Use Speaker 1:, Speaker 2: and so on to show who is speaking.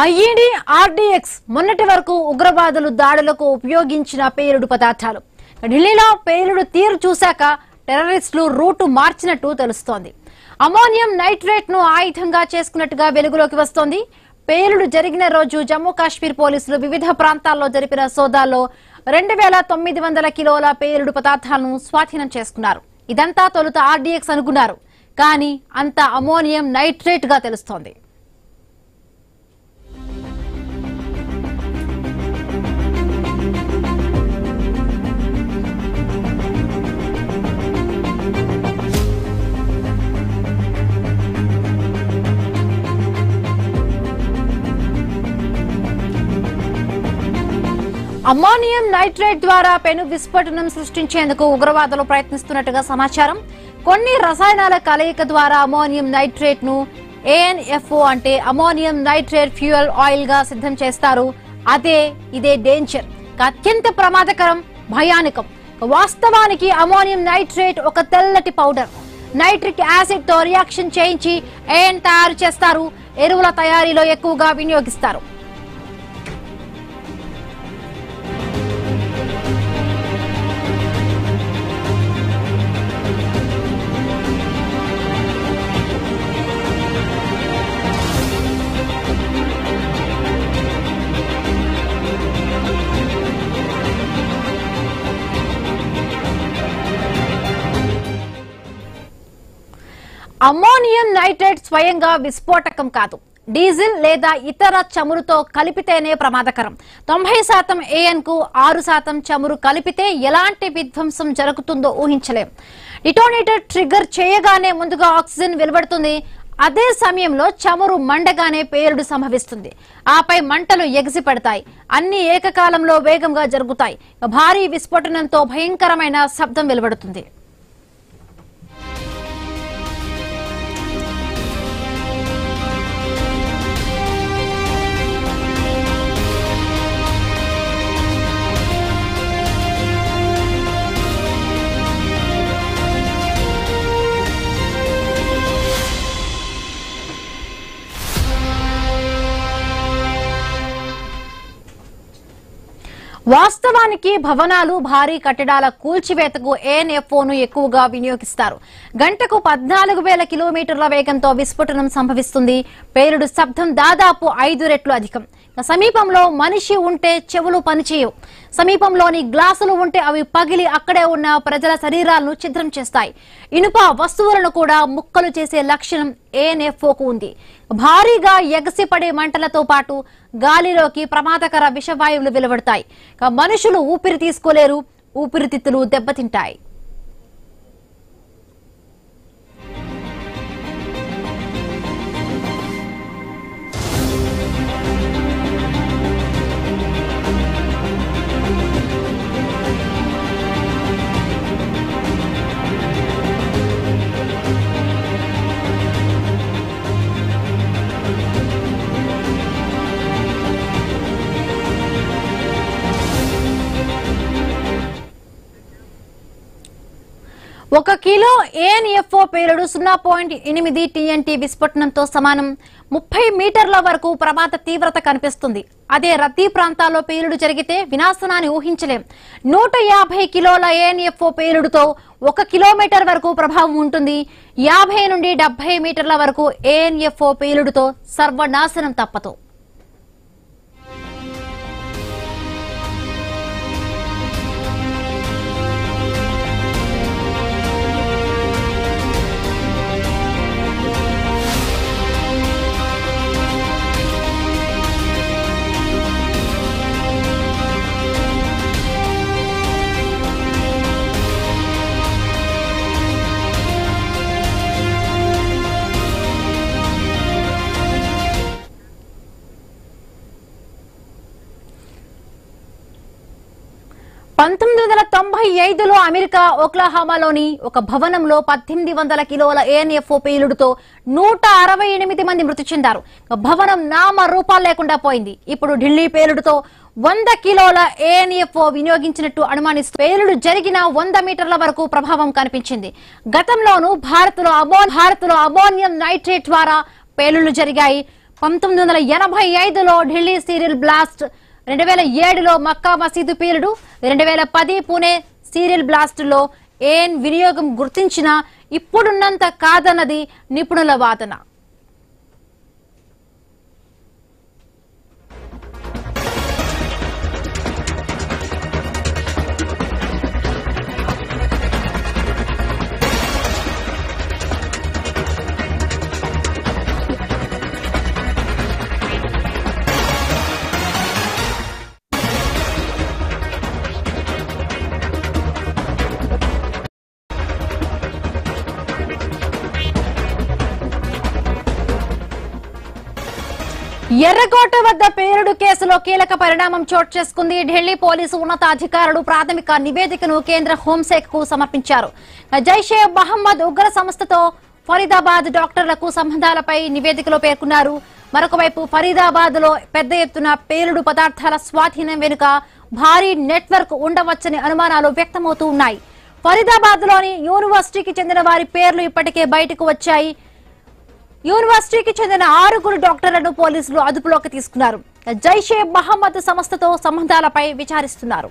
Speaker 1: IED RDX మొన్నటి వరకు ఉగ్రవాదులు దాడులకు ఉపయోగించిన పేలుడు పదార్థాలు. ఢిల్లీలో పేలుడు తీరు చూశాక టెర్రరిస్టులు రూటు మార్చినట్టు తెలుస్తోంది. అమోనియం నైట్రేట్ ను ఆయుధంగా చేసుకున్నట్టుగా వెలుగులోకి వస్తోంది. పేలుడు జరిగిన రోజు జమ్మూ కాశ్మీర్ పోలీసులు వివిధ ప్రాంతాల్లో జరిపిన సోదాల్లో 2900 కిలోల పేలుడు పదార్థాలను స్వాధీనం చేసుకున్నారు. ఇదంతా తొలుత ఆర్డీఎక్స్ అనుకున్నారు, కానీ అంత అమోనియం నైట్రేట్ గా తెలుస్తోంది. అమోనియం నైట్రేట్ ద్వారా పెను విస్ఫోటనం సృష్టించేందుకు ఉగ్రవాదులు ప్రయత్నిస్తున్నట్టుగా సమాచారం. కొన్ని రసాయనాల కలయిక ద్వారా అమోనియం నైట్రేట్ ను ANFO అంటే అమోనియం నైట్రేట్ ఫ్యూయల్ ఆయిల్ గా సిద్ధం చేస్తారు. ఇదే డేంజర్, అత్యంత ప్రమాదకరం, భయానకం. వాస్తవానికి అమోనియం నైట్రేట్ ఒక తెల్లటి పౌడర్. నైట్రిక్ యాసిడ్ తో రియాక్షన్ చేయించి AN తయారు చేస్తారు. ఎరువుల తయారీలో ఎక్కువగా వినియోగిస్తారు. అమోనియం నైట్రేట్ స్వయంగా విస్ఫోటకం కాదు, డీజిల్ లేదా ఇతర చమురుతో కలిపితేనే ప్రమాదకరం. 90% AN కు 6% చమురు కలిపితే ఎలాంటి విధ్వంసం జరుగుతుందో ఊహించలేం. డిటోనేటర్ ట్రిగ్గర్ చేయగానే ముందుగా ఆక్సిజన్ వెలువడుతుంది. అదే సమయంలో చమురు మండగానే పేలుడు సంభవిస్తుంది. ఆపై మంటలు ఎగిసిపడతాయి. అన్ని ఏకకాలంలో వేగంగా జరుగుతాయి. భారీ విస్ఫోటనంతో భయంకరమైన శబ్దం వెలువడుతుంది. వాస్తవానికి భవనాలు, భారీ కట్టడాల కూల్చివేతకు ANFO ను ఎక్కువగా వినియోగిస్తారు. గంటకు 14,000 కిలోమీటర్ల వేగంతో విస్ఫోటనం సంభవిస్తుంది. పేలుడు శబ్దం దాదాపు 5 రెట్లు అధికం. సమీపంలో మనిషి ఉంటే చెవులు పనిచేయవు. సమీపంలోని గ్లాసులు ఉంటే అవి పగిలి అక్కడే ఉన్న ప్రజల శరీరాలను ఛిద్రం చేస్తాయి. ఇనుప వస్తువులను కూడా ముక్కలు చేసే లక్షణం ANFO కు ఉంది. భారీగా ఎగసిపడే మంటలతో పాటు గాలిలోకి ప్రమాదకర విషవాయువులు వెలువడతాయి. మనుషులు ఊపిరి తీసుకోలేరు. ఊపిరితిత్తులు దెబ్బతింటాయి. ఒక కిలో ANFO పేలుడు 0.8 TNT విస్ఫోటనంతో సమానం. 30 మీటర్ల వరకు ప్రమాద తీవ్రత కనిపిస్తుంది. అదే రద్దీ ప్రాంతాల్లో పేలుడు జరిగితే వినాశనాన్ని ఊహించలేం. 150 కిలోల ANFO పేలుడుతో 1 కిలోమీటర్ వరకు ప్రభావం ఉంటుంది. 50 నుండి 70 మీటర్ల వరకు ANFO పేలుడుతో సర్వనాశనం తప్పదు. లో అమెరికా ఓక్లహామాలోని ఒక భవనంలో 1800 కిలోల ANFO పేలుడుతో 168 మంది మృతి చెందారు. భవనం నామ రూపాలు లేకుండా పోయింది. ఇప్పుడు ఢిల్లీ పేలుడుతో 100 కిలోల ANFO వినియోగించినట్టు అనుమానిస్తూ పేలుడు జరిగిన 100 మీటర్ల వరకు ప్రభావం కనిపించింది. గతంలోనూ భారత్లో అమోనియం నైట్రేట్ ద్వారా పేలుళ్లు జరిగాయి. 1985లో ఢిల్లీ సీరియల్ బ్లాస్ట్, 2007లో మక్కా మసీదు పేలుడు, 2010 పూణే సీరియల్ బ్లాస్ట్ లో ఏఎన్ వినియోగం గుర్తించినా ఇప్పుడున్నంత కాదన్నది నిపుణుల వాదన. ఎర్రకోట వద్ద పేలుడు కేసులో కీలక పరిణామం చోటు చేసుకుంది. ఢిల్లీ పోలీసు ఉన్నతాధికారులు ప్రాథమిక నివేదికను కేంద్ర హోంశాఖకు సమర్పించారు. జైషే మహమ్మద్ ఉగ్ర సంస్థతో ఫరీదాబాద్ డాక్టర్లకు సంబంధాలపై నివేదికలో పేర్కొన్నారు. మరొక వైపు ఫరీదాబాద్ లో పెద్ద ఎత్తున పేలుడు పదార్థాల స్వాధీనం వెనుక భారీ నెట్వర్క్ ఉండవచ్చని అనుమానాలు వ్యక్తమవుతూ ఉన్నాయి. ఫరీదాబాద్ లోని యూనివర్సిటీకి చెందిన వారి పేర్లు ఇప్పటికే బయటకు వచ్చాయి. యూనివర్సిటీకి చెందిన 6 డాక్టర్లను పోలీసులు అదుపులోకి తీసుకున్నారు. జైషే మహమ్మద్ సంస్థతో సంబంధాలపై విచారిస్తున్నారు.